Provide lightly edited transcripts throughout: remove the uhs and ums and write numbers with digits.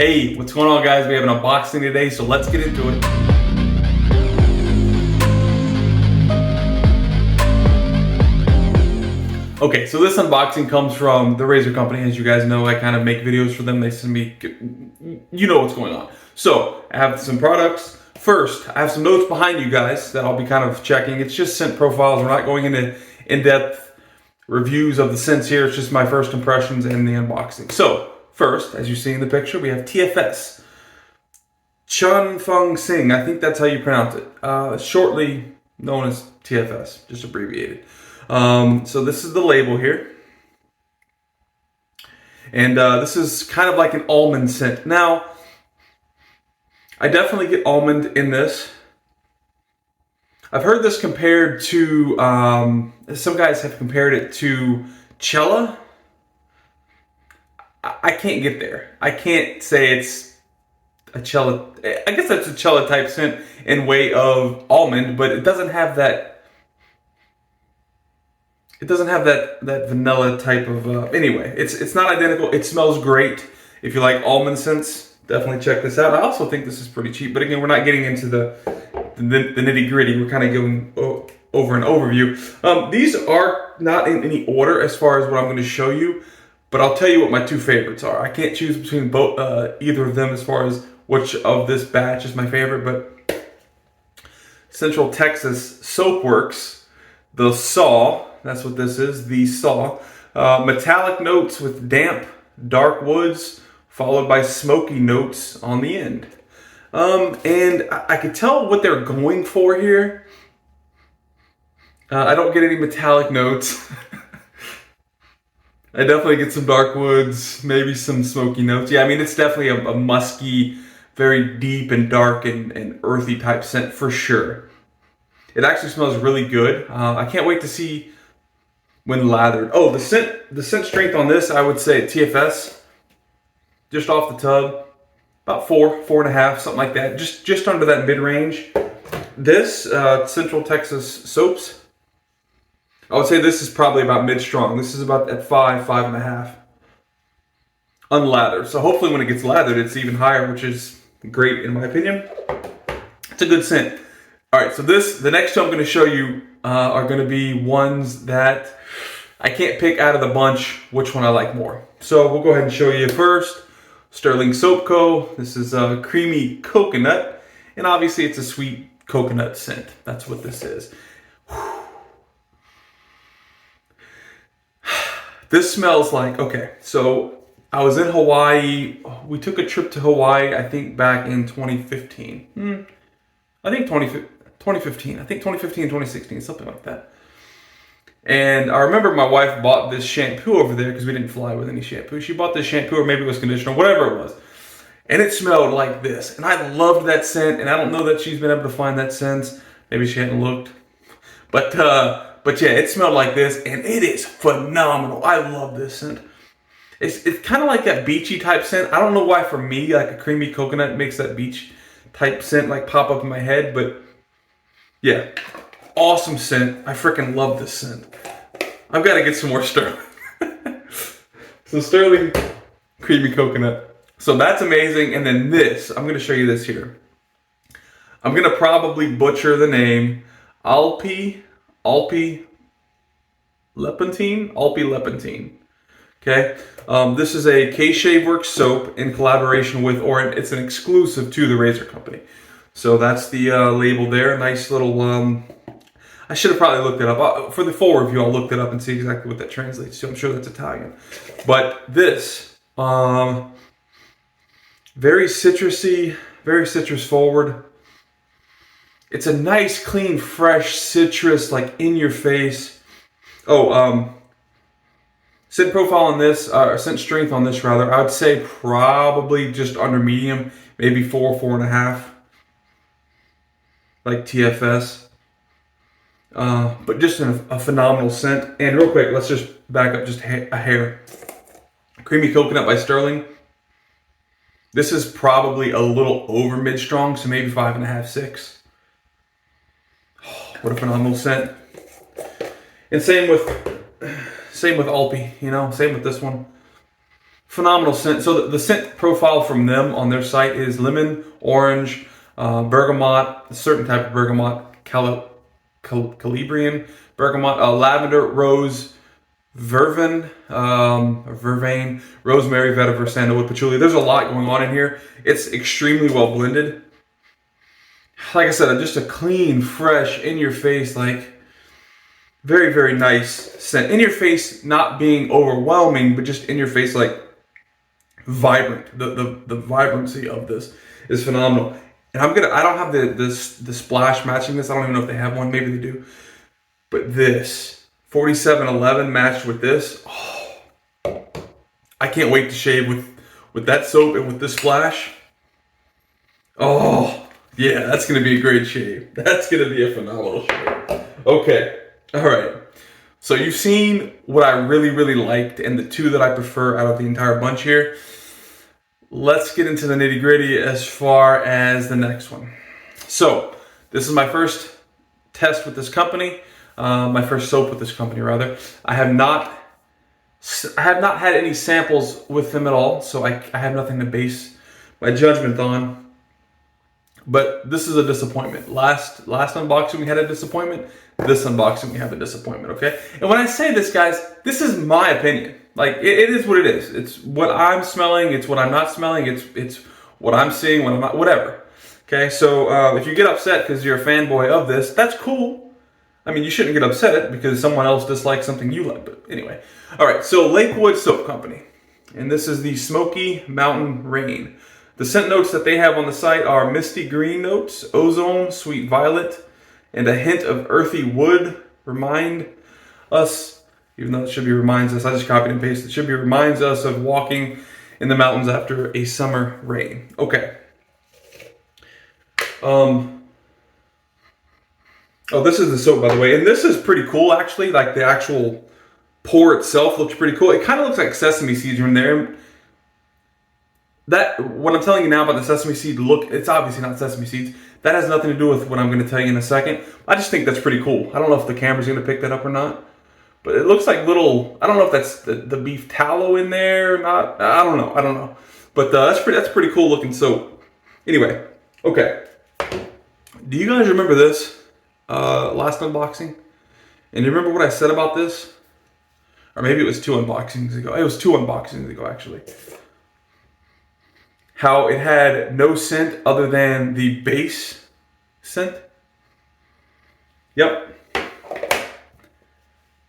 Hey, what's going on, guys? We have an unboxing today, so let's get into it. Okay, so this unboxing comes from the Razor Company. As you guys know, I kind of make videos for them. They send me, you know what's going on. So I have some products. First, I have some notes behind you guys that I'll be kind of checking. It's just scent profiles. We're not going into in-depth reviews of the scents here. It's just my first impressions and the unboxing. So first, as you see in the picture, we have TFS. Chun Fung Sing, I think that's how you pronounce it. Shortly known as TFS, just abbreviated. So this is the label here. And this is kind of like an almond scent. Now, I definitely get almond in this. I've heard this compared to, some guys have compared it to Cella. I can't get there. I can't say it's a Cella. I guess that's a Cella type scent in way of almond, but it doesn't have that. It doesn't have that vanilla type of. Anyway, it's not identical. It smells great. If you like almond scents, definitely check this out. I also think this is pretty cheap, but again, we're not getting into the nitty gritty. We're kind of going over an overview. These are not in any order as far as what I'm going to show you. But I'll tell you what my two favorites are. I can't choose between both, either of them as far as which of this batch is my favorite, but Central Texas Soapworks, the Saw, that's what this is, the Saw. Metallic notes with damp, dark woods, followed by smoky notes on the end. And I could tell what they're going for here. I don't get any metallic notes. I definitely get some dark woods, maybe some smoky notes. Yeah, I mean, it's definitely a musky, very deep and dark and earthy type scent for sure. It actually smells really good. I can't wait to see when lathered. Oh, the scent strength on this, I would say TFS, just off the tub, about 4.5, something like that. Just under that mid-range. This, Central Texas Soaps, I would say this is probably about mid-strong. This is about at 5.5. Unlathered. So hopefully when it gets lathered, it's even higher, which is great in my opinion. It's a good scent. All right, so the next two I'm going to show you are going to be ones that I can't pick out of the bunch which one I like more. So we'll go ahead and show you first. Sterling Soap Co. This is a creamy coconut, and obviously it's a sweet coconut scent. That's what this is. This smells like, okay, so I was in Hawaii. We took a trip to Hawaii, I think back in 2015. I think 2015. I think 2015, 2016, something like that. And I remember my wife bought this shampoo over there because we didn't fly with any shampoo. She bought this shampoo, or maybe it was conditioner, whatever it was. And it smelled like this. And I loved that scent, and I don't know that she's been able to find that since. Maybe she hadn't looked. But yeah, it smelled like this, and it is phenomenal. I love this scent. It's kind of like that beachy type scent. I don't know why for me, like a creamy coconut makes that beach type scent like pop up in my head, but yeah, awesome scent. I freaking love this scent. I've got to get some more Sterling. So Sterling creamy coconut. So that's amazing. And then this, I'm going to show you this here. I'm going to probably butcher the name. Alpi Lepentine. Okay, this is a K-Shave Works soap in collaboration with, or it's an exclusive to the Razor Company. So that's the label there. Nice little. I should have probably looked it up for the full review. I'll look it up and see exactly what that translates to. I'm sure that's Italian, but this very citrusy, very citrus forward. It's a nice, clean, fresh citrus, like in your face. Oh, scent profile on this, or scent strength on this rather, I would say probably just under medium, maybe 4.5, like TFS. But just a phenomenal scent. And real quick, let's just back up just a hair. Creamy Coconut by Sterling. This is probably a little over mid-strong, so maybe 5.5, 6. What a phenomenal scent. And same with Alpi, you know, same with this one. phenomenal scent. So the scent profile from them on their site is lemon, orange, bergamot, a certain type of bergamot, Calabrian bergamot, lavender, rose, vervain, rosemary, vetiver, sandalwood, patchouli. There's a lot going on in here. It's extremely well blended. Like I said, just a clean, fresh, in your face, like very, very nice scent. In your face, not being overwhelming, but just in your face, like vibrant. The vibrancy of this is phenomenal. And I don't have the splash matching this. I don't even know if they have one. Maybe they do. But this 4711 matched with this. Oh, I can't wait to shave with that soap and with this splash. Oh, yeah, that's going to be a great shave. That's going to be a phenomenal shave. Okay. All right. So you've seen what I really, really liked and the two that I prefer out of the entire bunch here. Let's get into the nitty gritty as far as the next one. So this is my first test with this company, my first soap with this company rather. I have not had any samples with them at all, so I have nothing to base my judgment on. But this is a disappointment. Last unboxing we had a disappointment. This unboxing we have a disappointment, okay? And when I say this, guys, this is my opinion. Like, it is what it is. It's what I'm smelling. It's what I'm not smelling. It's what I'm seeing, what I'm not, whatever. Okay, so if you get upset because you're a fanboy of this, that's cool. I mean, you shouldn't get upset because someone else dislikes something you like. But anyway. All right, so Lakewood Soap Company. And this is the Smoky Mountain Rain. The scent notes that they have on the site are misty green notes, ozone, sweet violet, and a hint of earthy wood. Remind us, even though it should be reminds us, I just copied and pasted. It should be reminds us of walking in the mountains after a summer rain. Okay. Oh, this is the soap, by the way. And this is pretty cool, actually. Like, the actual pour itself looks pretty cool. It kind of looks like sesame seeds are in there. What I'm telling you now about the sesame seed look, it's obviously not sesame seeds. That has nothing to do with what I'm going to tell you in a second. I just think that's pretty cool. I don't know if the camera's going to pick that up or not. But it looks like little, I don't know if that's the beef tallow in there or not. I don't know. But that's pretty cool looking soap. Anyway, okay. Do you guys remember this last unboxing? And you remember what I said about this? Or maybe it was 2 unboxings ago. It was 2 unboxings ago, actually. How it had no scent other than the base scent. Yep.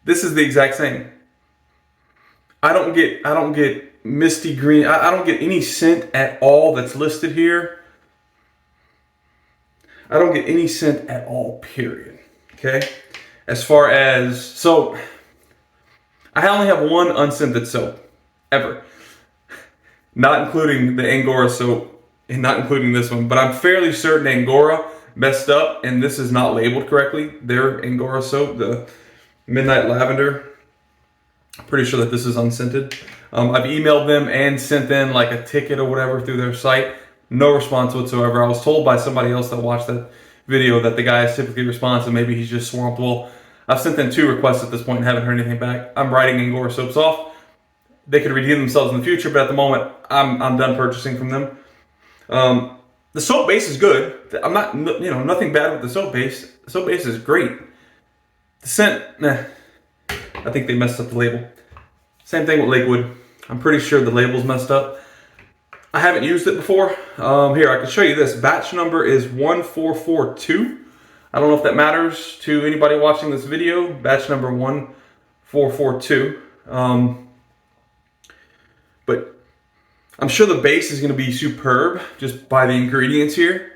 This is the exact same. I don't get misty green. I don't get any scent at all that's listed here. I don't get any scent at all, period. Okay? As far as, so, I only have one unscented soap, ever. Not including the Angora soap, and not including this one, but I'm fairly certain Angora messed up, and this is not labeled correctly. Their Angora soap, the Midnight Lavender, I'm pretty sure that this is unscented. I've emailed them and sent in like a ticket or whatever through their site. No response whatsoever. I was told by somebody else that watched that video that the guy is typically responsive. Maybe he's just swamped. Well, I've sent in 2 requests at this point and haven't heard anything back. I'm writing Angora soaps off. They could redeem themselves in the future, but at the moment, I'm done purchasing from them. The soap base is good. I'm not, nothing bad with the soap base. The soap base is great. The scent, I think they messed up the label. Same thing with Lakewood. I'm pretty sure the label's messed up. I haven't used it before. Here, I can show you this. Batch number is 1442. I don't know if that matters to anybody watching this video. Batch number 1442. But I'm sure the base is going to be superb just by the ingredients here.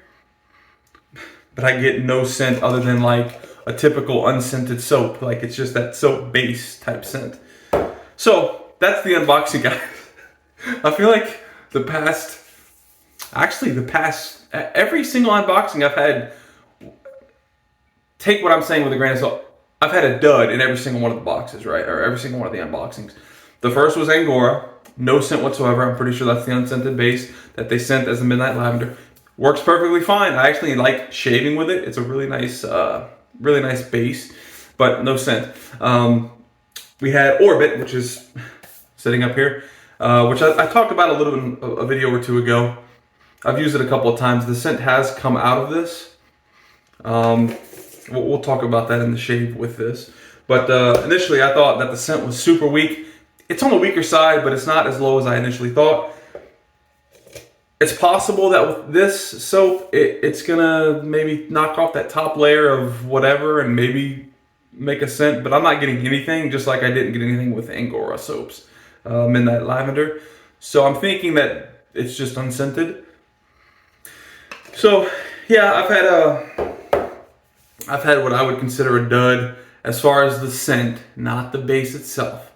But I get no scent other than like a typical unscented soap. Like, it's just that soap base type scent. So that's the unboxing, guys. I feel like every single unboxing I've had, take what I'm saying with a grain of salt, I've had a dud in every single one of the boxes, right? Or every single one of the unboxings. The first was Angora. No scent whatsoever. I'm pretty sure that's the unscented base that they sent as the Midnight Lavender. Works perfectly fine. I actually like shaving with it. It's a really nice base, but no scent. We had Orbit, which is sitting up here. which I talked about a little in a video or two ago. I've used it a couple of times. The scent has come out of this. We'll talk about that in the shave with this. But initially I thought that the scent was super weak. It's on the weaker side, but it's not as low as I initially thought. It's possible that with this soap, it's gonna maybe knock off that top layer of whatever and maybe make a scent, but I'm not getting anything, just like I didn't get anything with Angora soaps, Midnight Lavender. So I'm thinking that it's just unscented. So yeah, I've had what I would consider a dud as far as the scent, not the base itself.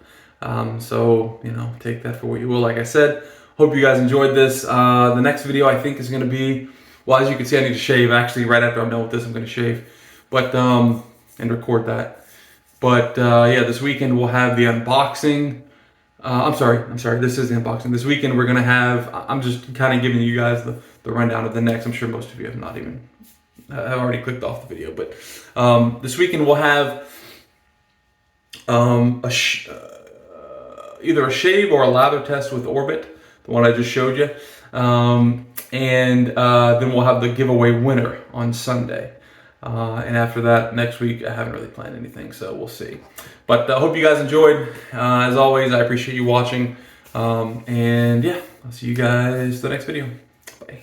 So, you know, take that for what you will. Like I said, hope you guys enjoyed this. The next video I think is going to be, well, as you can see, I need to shave. Actually, right after I'm done with this, I'm going to shave, but and record that. But yeah, this weekend we'll have the unboxing. I'm sorry. This is the unboxing. This weekend we're going to have, I'm just kind of giving you guys the rundown of the next. I'm sure most of you have not even, have already clicked off the video, but this weekend we'll have either a shave or a lather test with Orbit, the one I just showed you, and then we'll have the giveaway winner on Sunday. And after that, next week, I haven't really planned anything, so we'll see. But I hope you guys enjoyed. As always, I appreciate you watching. And yeah, I'll see you guys in the next video. Bye.